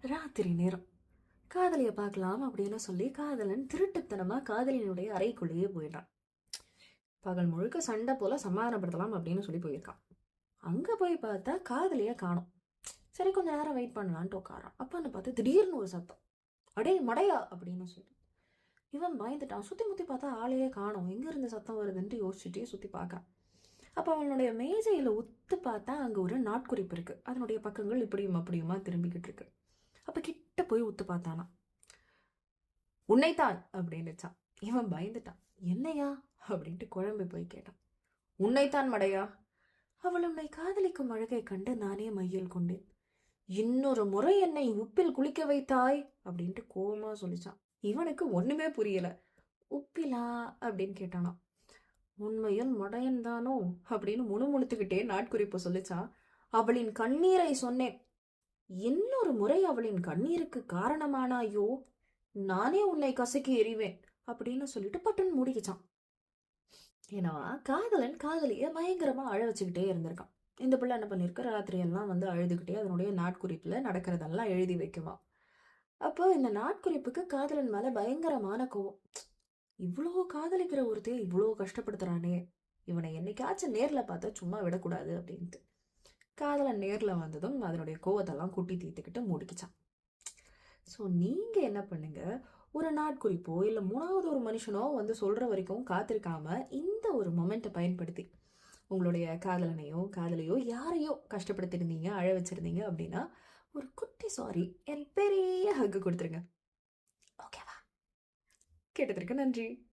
ராத்திரி நேரம். காதலிய பார்க்கலாம் அப்படின்னு சொல்லி காதலன் திருட்டுத்தனமா காதலியினுடைய அறைக்குள்ளேயே போயிடுறான். பகல் முழுக்க சண்டை போல சமாதானப்படுத்தலாம் அப்படின்னு சொல்லி போயிருக்கான். அங்க போய் பார்த்தா காதலிய காணோம். சரி, கொஞ்ச நேரம் வெயிட் பண்ணலான்ட்டு உட்காரான். அப்பன்னு பார்த்து திடீர்னு ஒரு சத்தம், அடே மடையா அப்படின்னு சொல்லி. இவன் பயந்துட்டான். சுத்தி முத்தி பார்த்தா ஆளையே காணோம். எங்க இருந்து சத்தம் வருதுன்ட்டு யோசிச்சுட்டே சுத்தி பார்க்க. அப்ப அவனுடைய மேஜையில உத்து பார்த்தா அங்க ஒரு நாட்குறிப்பு இருக்கு. அதனுடைய பக்கங்கள் இப்படியும் அப்படியுமா திரும்பிக்கிட்டு இருக்கு. அப்ப கிட்ட போய் உத்து பார்த்தானா, உன்னைத்தான் அப்படின்னுச்சான். இவன் பயந்துட்டான். என்னையா அப்படின்ட்டு குழம்பு போய் கேட்டான். உன்னைத்தான் மடையா, அவள் உன்னை காதலிக்கும் அழகை கண்டு நானே மையல் கொண்டேன். இன்னொரு முறை என்னை உப்பில் குளிக்க வைத்தாய் அப்படின்ட்டு கோபமா சொல்லிச்சான். இவனுக்கு ஒண்ணுமே புரியல. உப்பிலா அப்படின்னு கேட்டானா. உண்மையில் மடையன் தானோ அப்படின்னு முணுமுணுத்துக்கிட்டே நாட்குறிப்பு சொல்லிச்சான். அவளின் கண்ணீரை சொன்னேன். இன்னொரு முறை அவளின் கண்ணீருக்கு காரணமானாயோ, நானே உன்னை கசக்கி எறிவேன் அப்படின்னு சொல்லிட்டு பட்டுன்னு மூடிக்கிச்சான். ஏன்னா காதலன் காதலிய பயங்கரமா அழ வச்சுக்கிட்டே இருந்திருக்கான். இந்த பிள்ளை என்ன பண்ணிருக்க, ராத்திரி எல்லாம் வந்து அழுதுகிட்டே அதனுடைய நாட்குறிப்புல நடக்கிறதெல்லாம் எழுதி வைக்குமா. அப்போ இந்த நாட்குறிப்புக்கு காதலன் மேல பயங்கரமான கோவம். இவ்வளோ காதலிக்கிற ஒருத்தைய இவ்வளோ கஷ்டப்படுத்துறானே, இவனை என்னைக்காச்சும் நேர்ல பார்த்தா சும்மா விடக்கூடாது அப்படின்ட்டு காதலன் நேர்ல வந்ததும் அதனுடைய கோவத்தெல்லாம் குட்டி தீர்த்துக்கிட்டு மூடிக்கிச்சான். ஸோ நீங்க என்ன பண்ணுங்க, ஒரு நாட்குறிப்போ இல்லை மூணாவது ஒரு மனுஷனோ வந்து சொல்ற வரைக்கும் காத்திருக்காம இந்த ஒரு மொமெண்ட்டை பயன்படுத்தி உங்களுடைய காதலனையோ காதலையோ யாரையோ கஷ்டப்படுத்திருந்தீங்க, அழ வச்சிருந்தீங்க அப்படின்னா ஒரு குட்டி சாரி என் பெரிய ஹக்கு கொடுத்துருங்க. ஓகேவா? கேட்டதற்கு நன்றி.